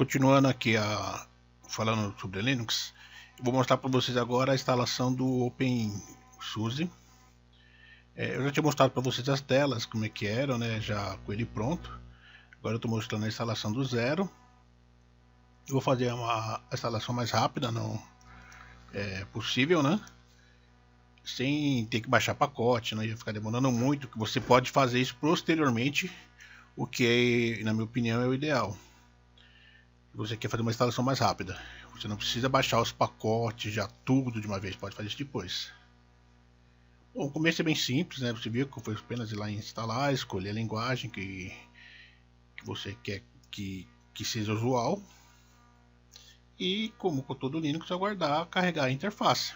continuando aqui falando sobre Linux, eu vou mostrar para vocês agora a instalação do OpenSUSE. Eu já tinha mostrado para vocês as telas, como é que eram, né, já com ele pronto. Agora eu estou mostrando a instalação do zero. Eu vou fazer uma instalação mais rápida, não é possível, né? Sem ter que baixar pacote, não ia ficar demorando muito, que você pode fazer isso posteriormente, o que na minha opinião é o ideal. Você quer fazer uma instalação mais rápida, você não precisa baixar os pacotes já tudo de uma vez, pode fazer isso depois. Bom, o começo é bem simples, né? Você viu que foi apenas ir lá em instalar, escolher a linguagem que você quer que seja usual, e como com todo Linux, aguardar carregar a interface.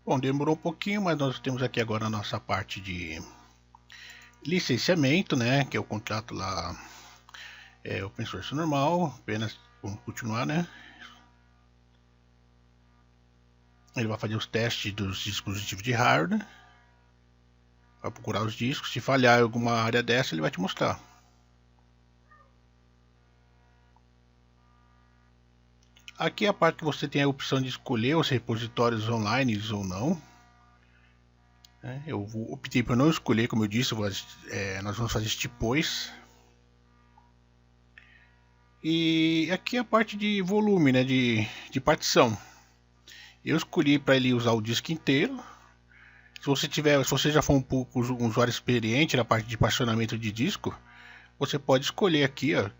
Bom, demorou um pouquinho, mas nós temos aqui agora a nossa parte de licenciamento, né? Que é o contrato lá, open source normal. Apenas vamos continuar, né? Ele vai fazer os testes dos dispositivos de hardware, vai procurar os discos. Se falhar em alguma área dessa, ele vai te mostrar. Aqui é a parte que você tem a opção de escolher os repositórios online ou não. Eu optei por não escolher, como eu disse, nós vamos fazer isso depois. E aqui é a parte de volume, né, de partição. Eu escolhi para ele usar o disco inteiro. Se você já for um usuário experiente na parte de particionamento de disco, você pode escolher aqui, ó,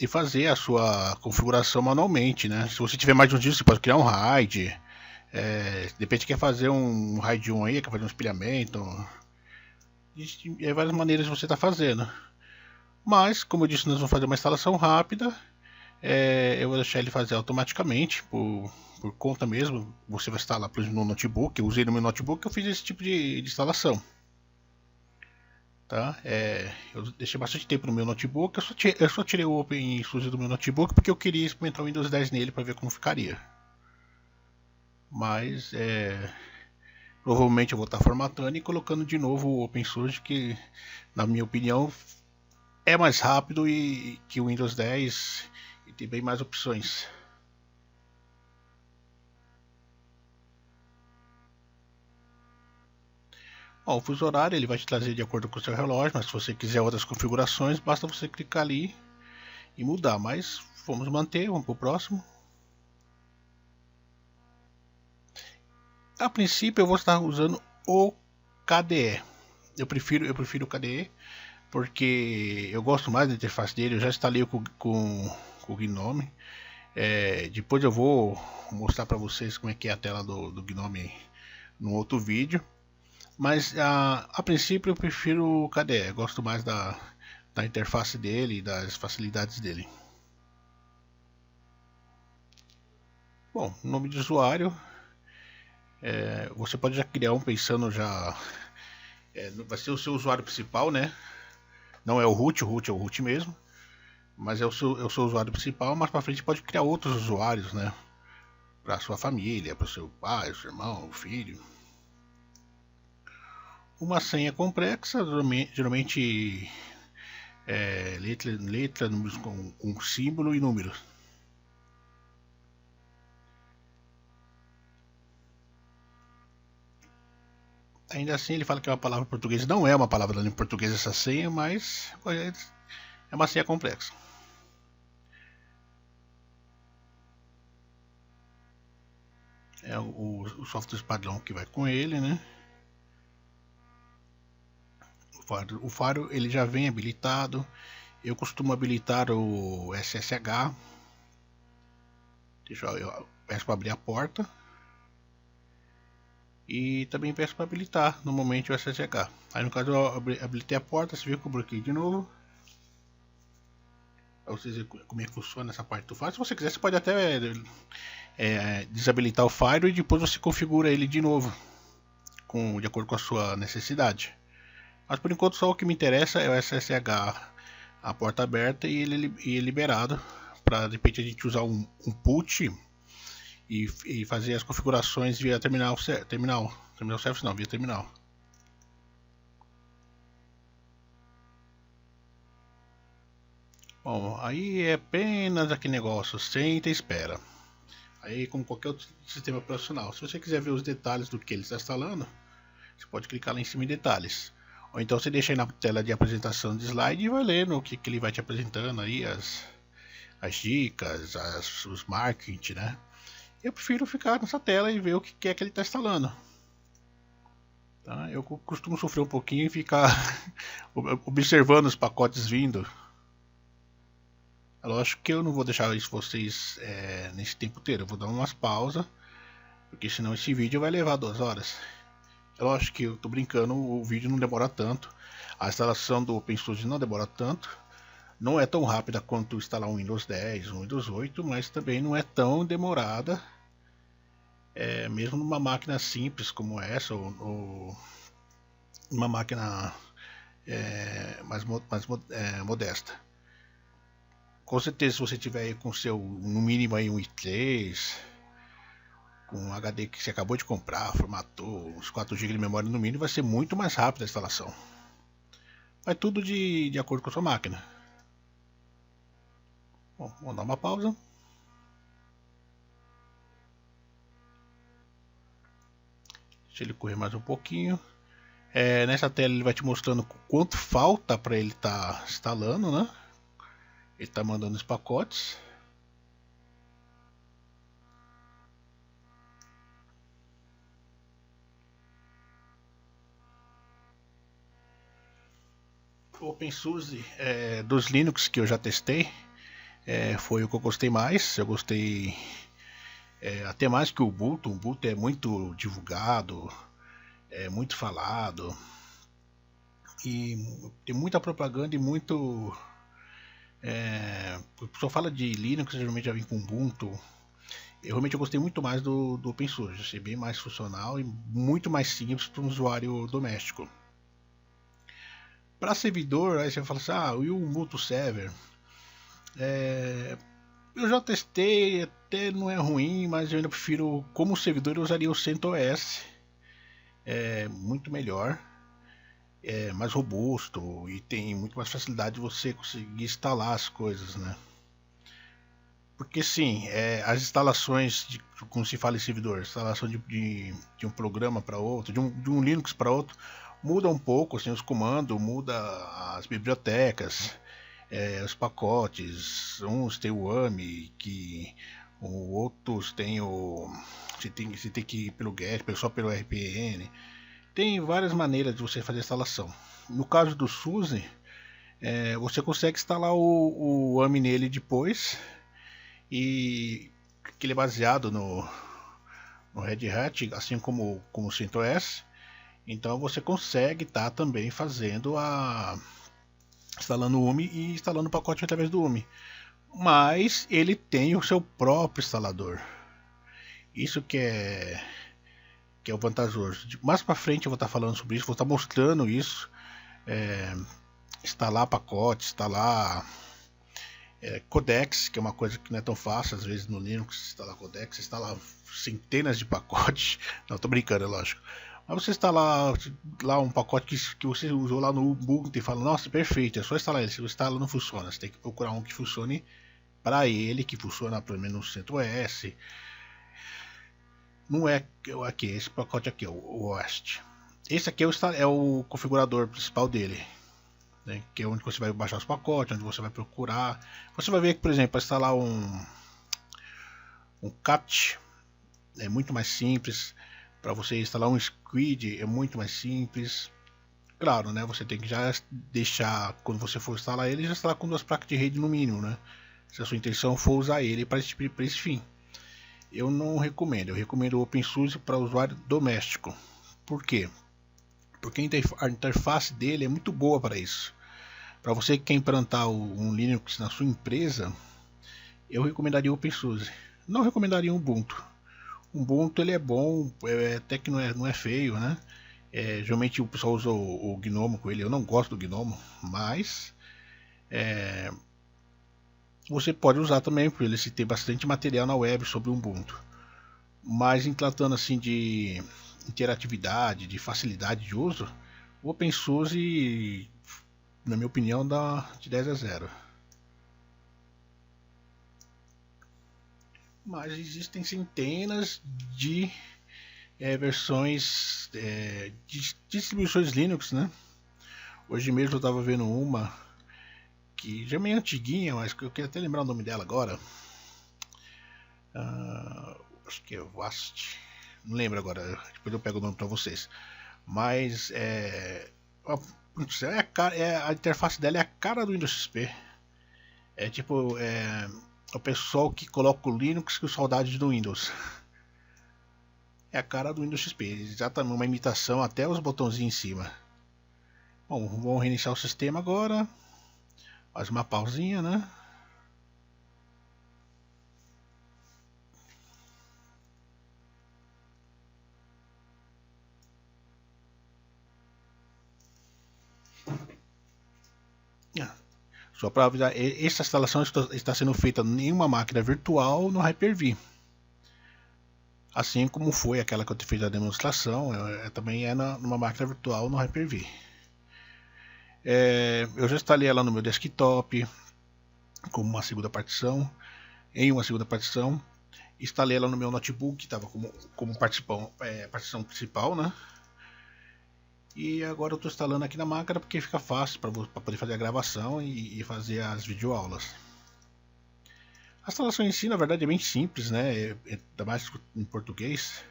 e fazer a sua configuração manualmente, né? Se você tiver mais de um disco, você pode criar um RAID. De repente quer fazer um RAID 1 aí, quer fazer um espelhamento. Existem várias maneiras de você estar fazendo. Mas, como eu disse, nós vamos fazer uma instalação rápida. Eu vou deixar ele fazer automaticamente, por conta mesmo. Você vai instalar no notebook. Eu usei no meu notebook, eu fiz esse tipo de instalação. Tá? Eu deixei bastante tempo no meu notebook. Eu só tirei o OpenSUSE do meu notebook porque eu queria experimentar o Windows 10 nele para ver como ficaria. Mas provavelmente eu vou estar formatando e colocando de novo o OpenSUSE, que na minha opinião é mais rápido e que o Windows 10 e tem bem mais opções. Bom, o fuso horário ele vai te trazer de acordo com o seu relógio, mas se você quiser outras configurações, basta você clicar ali e mudar. Mas vamos manter, vamos para o próximo. A princípio eu vou estar usando o KDE. Eu prefiro o KDE porque eu gosto mais da interface dele. Eu já instalei com o GNOME. Depois eu vou mostrar para vocês como é que é a tela do GNOME num outro vídeo. Mas a princípio eu prefiro o KDE, eu gosto mais da interface dele e das facilidades dele. Bom, nome de usuário, você pode já criar um pensando já, vai ser o seu usuário principal, né? Não é o root é o root mesmo, mas é o seu usuário principal. Mais para frente pode criar outros usuários, né? Para sua família, para o seu pai, seu irmão, o filho. Uma senha complexa, geralmente letra, números com símbolo e números. Ainda assim ele fala que é uma palavra portuguesa, não é uma palavra em português essa senha, mas é uma senha complexa. É o software padrão que vai com ele, né? O faro ele já vem habilitado. Eu costumo habilitar o SSH. Eu peço para abrir a porta. E também peço para habilitar normalmente o SSH. Aí no caso eu habilitei a porta, você viu que eu bloqueei de novo. Para vocês verem como é que funciona essa parte do faro. Se você quiser, você pode até desabilitar o faro e depois você configura ele de novo, de acordo com a sua necessidade. Mas por enquanto só o que me interessa é o SSH, a porta aberta e ele liberado, para de repente a gente usar um put e fazer as configurações via terminal service não, via terminal. Bom, aí é apenas aquele negócio, senta e espera. Aí como qualquer outro sistema operacional, se você quiser ver os detalhes do que ele está instalando, você pode clicar lá em cima em detalhes. Ou então você deixa aí na tela de apresentação de slide e vai lendo o que ele vai te apresentando aí, as dicas, os marketing, né? Eu prefiro ficar nessa tela e ver o que é que ele está instalando. Tá? Eu costumo sofrer um pouquinho e ficar observando os pacotes vindo. É lógico que eu não vou deixar isso vocês nesse tempo inteiro. Eu vou dar umas pausas, porque senão esse vídeo vai levar 2 horas. É lógico que eu tô brincando, o vídeo não demora tanto. A instalação do OpenSUSE não demora tanto. Não é tão rápida quanto instalar um Windows 10, um Windows 8, mas também não é tão demorada. Mesmo numa máquina simples como essa, ou uma máquina mais modesta. Com certeza, se você tiver aí com seu, no mínimo aí um i3, com um HD que você acabou de comprar, formatou, uns 4 GB de memória no mínimo, vai ser muito mais rápida a instalação. Vai tudo de acordo com a sua máquina. Bom, vamos dar uma pausa. Deixa ele correr mais um pouquinho. Nessa tela ele vai te mostrando quanto falta para ele estar instalando, né? Ele está mandando os pacotes. O OpenSUSE dos Linux que eu já testei foi o que eu gostei mais. Eu gostei até mais que o Ubuntu. O Ubuntu é muito divulgado, é muito falado e tem muita propaganda e muito. O pessoal fala de Linux, geralmente já vem com Ubuntu. Eu realmente gostei muito mais do OpenSUSE, achei bem mais funcional e muito mais simples para um usuário doméstico. Para servidor, aí você fala assim, e o Ubuntu Server? Eu já testei, até não é ruim, mas eu ainda prefiro, como servidor, eu usaria o CentOS. É muito melhor, é mais robusto e tem muito mais facilidade de você conseguir instalar as coisas, né? Porque sim, as instalações, como se fala em servidor, instalação de um programa para outro, de um Linux para outro, muda um pouco, assim, os comandos, muda as bibliotecas, os pacotes, uns tem o AMI, que outros tem o... Você tem que ir pelo GET, só pelo RPN. Tem várias maneiras de você fazer a instalação. No caso do SUSE, você consegue instalar o AMI nele depois, e que ele é baseado no Red Hat, assim como o CentOS. Então você consegue estar também fazendo instalando o UMI e instalando o pacote através do UMI. Mas ele tem o seu próprio instalador. Isso que é o vantajoso. Mais para frente eu vou estar falando sobre isso, vou estar mostrando isso. Instalar pacotes, instalar codecs, que é uma coisa que não é tão fácil, às vezes no Linux instalar codecs, instalar centenas de pacotes. Não, tô brincando, é lógico. Mas você instalar lá um pacote que você usou lá no Ubuntu e fala, nossa, perfeito, é só instalar ele. Se você instala, não funciona, você tem que procurar um que funcione para ele, que funciona pelo menos no CentOS. Não é aqui, esse pacote aqui, o Host. Esse aqui é o configurador principal dele, né, que é onde você vai baixar os pacotes, onde você vai procurar. Você vai ver que, por exemplo, para instalar um cat é muito mais simples. Para você instalar um Squid é muito mais simples. Claro, né? Você tem que já deixar, quando você for instalar ele, já instalar com 2 placas de rede no mínimo, né? Se a sua intenção for usar ele para esse fim. Eu não recomendo. Eu recomendo o OpenSUSE para usuário doméstico. Por quê? Porque a interface dele é muito boa para isso. Para você que quer implantar um Linux na sua empresa, eu recomendaria o OpenSUSE. Não recomendaria o Ubuntu. O Ubuntu ele é bom, até que não é feio, né? Geralmente o pessoal usa o Gnomo com ele. Eu não gosto do Gnomo, mas você pode usar também, porque ele tem bastante material na web sobre o Ubuntu. Mas em tratando assim de interatividade, de facilidade de uso, o OpenSUSE, na minha opinião, dá de 10 a 0. Mas existem centenas de versões de distribuições Linux, né? Hoje mesmo eu estava vendo uma que já é meio antiguinha, mas que eu queria até lembrar o nome dela agora. Acho que é Vast. Não lembro agora, depois eu pego o nome para vocês. Mas a interface dela é a cara do Windows XP. É tipo, o pessoal que coloca o Linux com saudades do Windows. É a cara do Windows XP, exatamente uma imitação, até os botãozinhos em cima. Bom, vamos reiniciar o sistema agora. Faz uma pausinha, né? Só para avisar, essa instalação está sendo feita em uma máquina virtual no Hyper-V. Assim como foi aquela que eu fiz a demonstração, também é numa máquina virtual no Hyper-V. Eu já instalei ela no meu desktop como uma segunda partição, instalei ela no meu notebook, que estava como partição principal, né? E agora eu estou instalando aqui na máquina porque fica fácil para poder fazer a gravação e fazer as videoaulas. A instalação em si, na verdade, é bem simples, né? Ainda mais em português.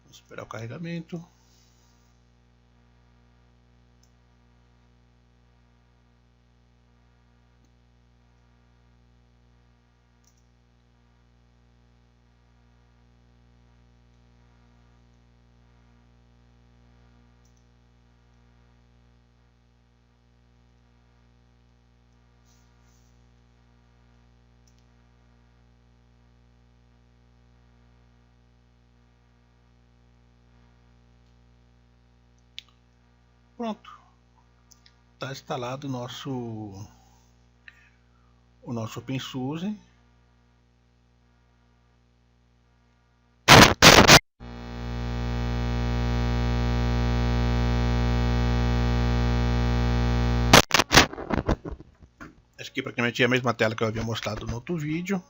Vamos esperar o carregamento. Pronto. Está instalado o nosso OpenSUSE. Essa aqui praticamente é a mesma tela que eu havia mostrado no outro vídeo.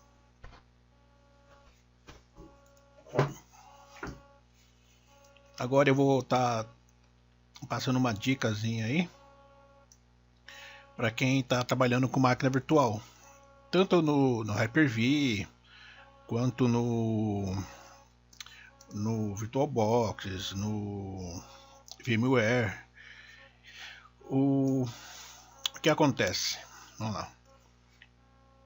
Agora eu vou estar passando uma dicasinha aí para quem está trabalhando com máquina virtual, tanto no Hyper-V quanto no VirtualBox, no VMware. O que acontece? Vamos lá.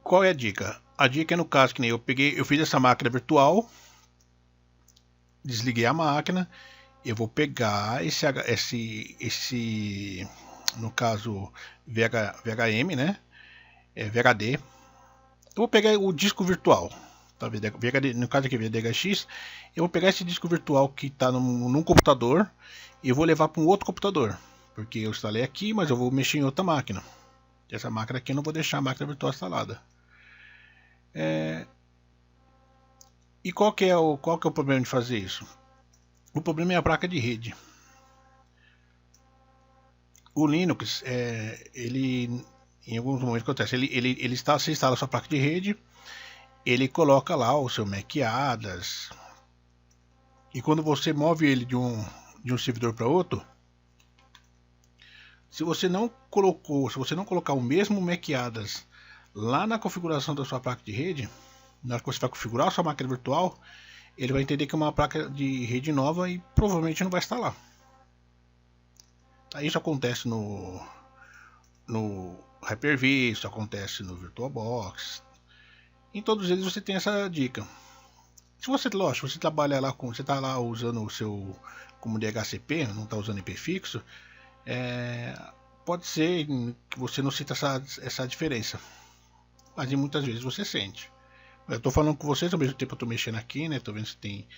Qual é a dica? A dica é no caso que nem eu fiz essa máquina virtual, desliguei a máquina, eu vou pegar esse no caso VHM, né? VHD. Eu vou pegar o disco virtual, tá? VHD, no caso aqui VDHX, eu vou pegar esse disco virtual que está num computador e eu vou levar para um outro computador, porque eu instalei aqui, mas eu vou mexer em outra máquina. Essa máquina aqui eu não vou deixar a máquina virtual instalada. E qual que é o problema de fazer isso? O problema é a placa de rede. O Linux, ele em alguns momentos acontece, você instala a sua placa de rede, ele coloca lá o seu MacAdas, e quando você move ele de um servidor para outro, se você não colocar o mesmo MacAdas lá na configuração da sua placa de rede, na hora que você vai configurar a sua máquina virtual, ele vai entender que é uma placa de rede nova e provavelmente não vai instalar. Isso acontece no Hyper-V, isso acontece no VirtualBox. Em todos eles você tem essa dica. Se você, lógico, você trabalha lá com, você está lá usando o seu como DHCP, não está usando IP fixo, pode ser que você não sinta essa diferença, mas muitas vezes você sente. Eu estou falando com vocês ao mesmo tempo, eu estou mexendo aqui, né? Estou vendo se tem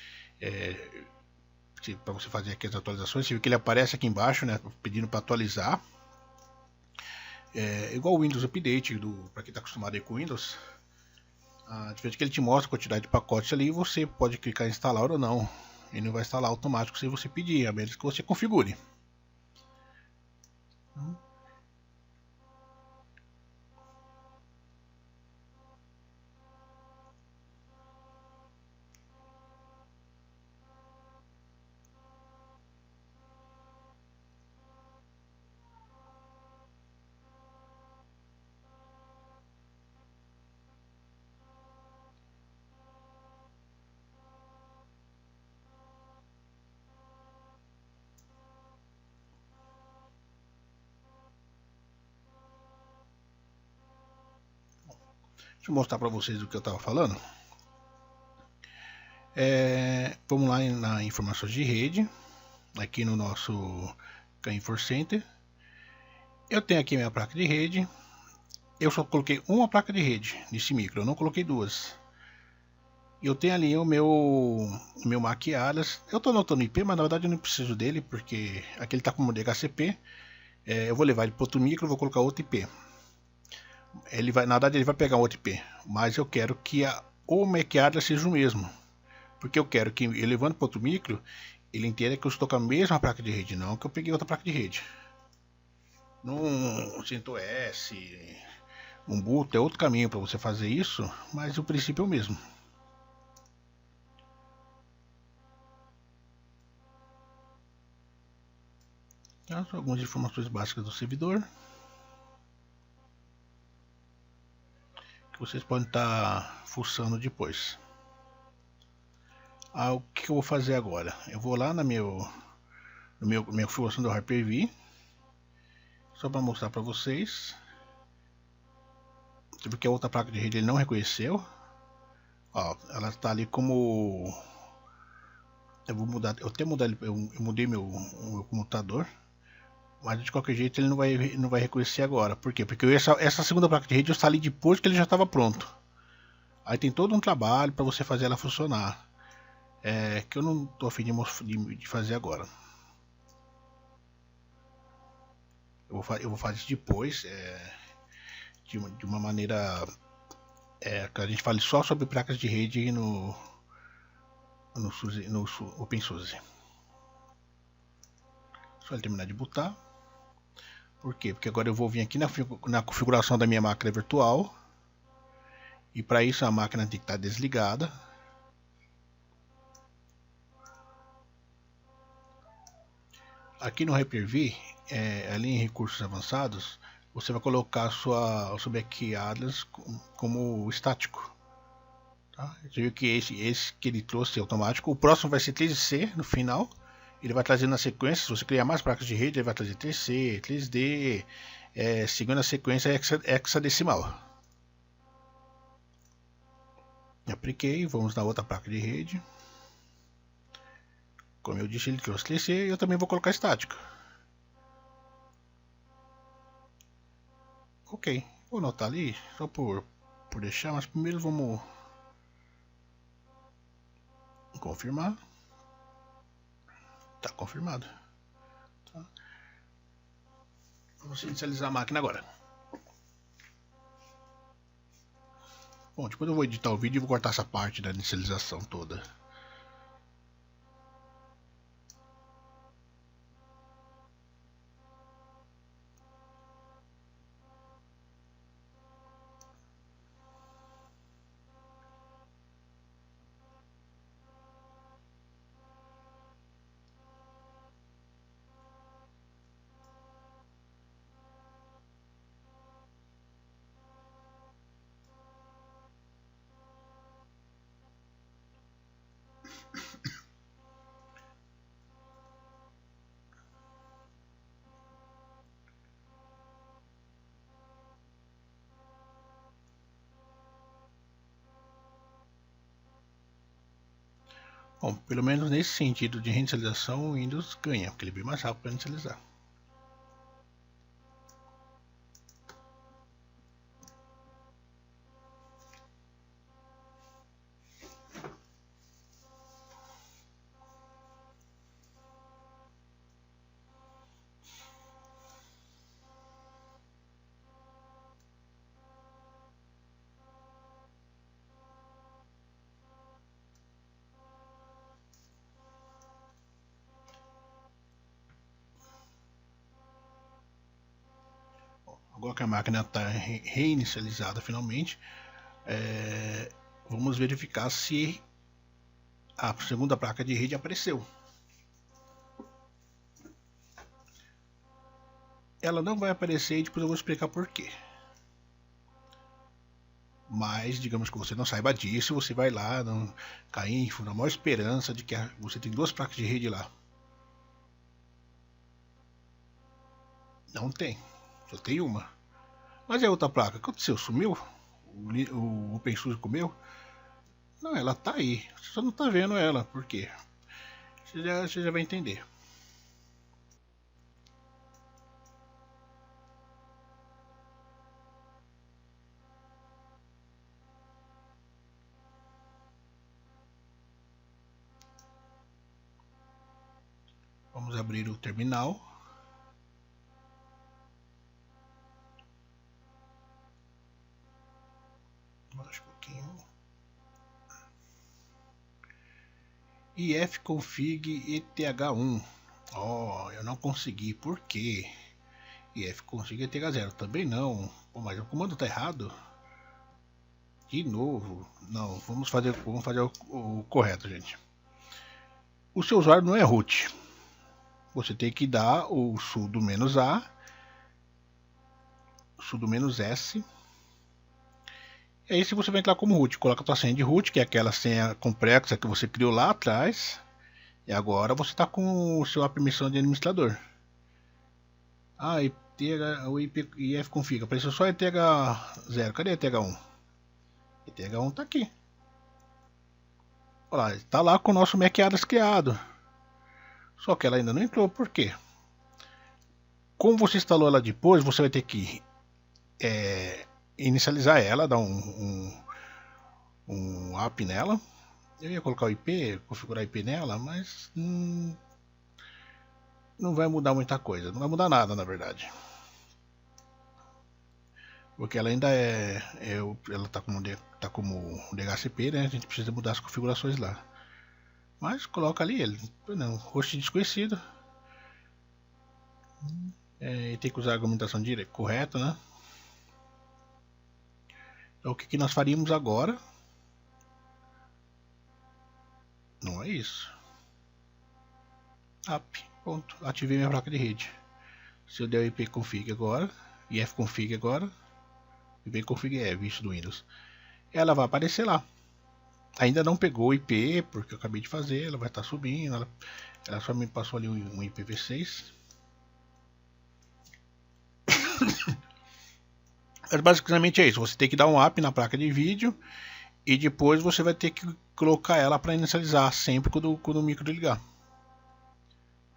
para você fazer aqui as atualizações. Você viu que ele aparece aqui embaixo, né? Pedindo para atualizar. Igual o Windows Update, para quem está acostumado aí com o Windows. A diferença é que ele te mostra a quantidade de pacotes ali e você pode clicar em instalar ou não. Ele não vai instalar automático se você pedir, a menos que você configure. Deixa eu mostrar para vocês o que eu estava falando. Vamos lá na informações de rede, aqui no nosso Canfor Center. Eu tenho aqui minha placa de rede. Eu só coloquei uma placa de rede nesse micro, eu não coloquei duas. Eu tenho ali o meu MAC Atlas. Eu estou anotando IP, mas na verdade eu não preciso dele, porque aqui ele está como DHCP. Eu vou levar ele para outro micro, vou colocar outro IP. Na verdade ele vai pegar um outro IP, mas eu quero que o MAC Atlas seja o mesmo. Porque eu quero que, eu levando para outro micro, ele entenda que eu estou com a mesma placa de rede, não que eu peguei outra placa de rede. No CentOS, Ubuntu é outro caminho para você fazer isso, mas o princípio é o mesmo. Então, algumas informações básicas do servidor que vocês podem estar fuçando depois. O que eu vou fazer agora? Eu vou lá na minha configuração do Hyper-V, só para mostrar para vocês. Porque a outra placa de rede ele não reconheceu. Ela está ali como... Eu vou mudar, eu mudei meu computador, mas de qualquer jeito ele não vai reconhecer agora. Por quê? Porque essa segunda placa de rede eu instalei depois que ele já estava pronto. Aí tem todo um trabalho para você fazer ela funcionar, que eu não estou a fim de fazer agora. Eu vou fazer isso depois, de uma maneira que a gente fale só sobre placas de rede no OpenSUSE. Só ele terminar de botar. Por quê? Porque agora eu vou vir aqui na configuração da minha máquina virtual. E para isso a máquina tem que estar desligada. Aqui no Hyper-V, ali em recursos avançados, você vai colocar o seu MAC Atlas como estático. Tá? Você viu que esse que ele trouxe é automático. O próximo vai ser 3C no final. Ele vai trazer na sequência, se você criar mais placas de rede, ele vai trazer 3C, 3D, seguindo a sequência hexadecimal. Apliquei, vamos na outra placa de rede. Como eu disse, ele trouxe 3C e eu também vou colocar estática. Ok, vou anotar ali, só por deixar, mas primeiro vamos confirmar. Tá confirmado. Tá. Vamos inicializar a máquina agora. Bom, depois eu vou editar o vídeo e vou cortar essa parte da inicialização toda. Bom, pelo menos nesse sentido de reinicialização, o Windows ganha, porque ele é bem mais rápido para inicializar. agora que a máquina está reinicializada finalmente, vamos verificar se a segunda placa de rede apareceu. Ela não vai aparecer e depois eu vou explicar por quê. Mas, digamos que você não saiba disso, você vai lá, Cainfo, na maior esperança de que você tem 2 placas de rede lá. Não tem, só tem uma. Mas é outra placa, o que aconteceu? Sumiu? O OpenSUSE comeu? Não, ela tá aí, você só não tá vendo ela, por quê? Você já vai entender. Vamos abrir o terminal. Mais um pouquinho. ifconfig eth1. Eu não consegui, por quê? ifconfig eth0 também não. Pô, mas o comando tá errado. De novo. Não, vamos fazer o correto, gente. O seu usuário não é root. Você tem que dar o sudo -a, sudo -s. E aí se você vai entrar como root, coloca a sua senha de root, que é aquela senha complexa que você criou lá atrás. E agora você está com a sua permissão de administrador. O ifconfig, apareceu só ETH0. Cadê ETH1? ETH1 está aqui. Olha lá, está lá com o nosso MacAdams criado. Só que ela ainda não entrou, por quê? Como você instalou ela depois, você vai ter que inicializar ela, dar um app nela. Eu ia colocar o IP, configurar o IP nela, mas não vai mudar muita coisa, não vai mudar nada na verdade. Porque ela ainda ela tá como DHCP, né? A gente precisa mudar as configurações lá. Mas coloca ali ele, não, host desconhecido. Tem que usar a argumentação correta, né? Então o que nós faríamos agora? Não é isso. App, ponto. Ativei minha placa de rede. Se eu der o ipconfig agora, ifconfig agora, ipconfig visto do Windows, ela vai aparecer lá. Ainda não pegou o IP, porque eu acabei de fazer, ela vai estar subindo. Ela só me passou ali um IPv6. Mas basicamente é isso, você tem que dar um app na placa de vídeo e depois você vai ter que colocar ela para inicializar sempre quando o micro ligar.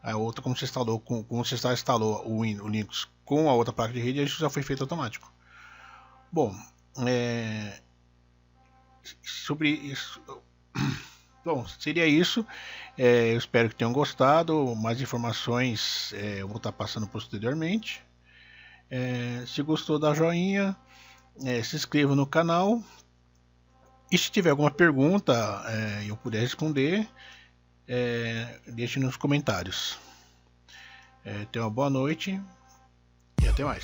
A outra, como você instalou, o Linux com a outra placa de rede, isso já foi feito automático. Bom, sobre isso, bom, seria isso. Eu espero que tenham gostado. Mais informações eu vou estar passando posteriormente. Se gostou, dá joinha, se inscreva no canal. E se tiver alguma pergunta eu puder responder, deixe nos comentários. Tenha uma boa noite e até mais.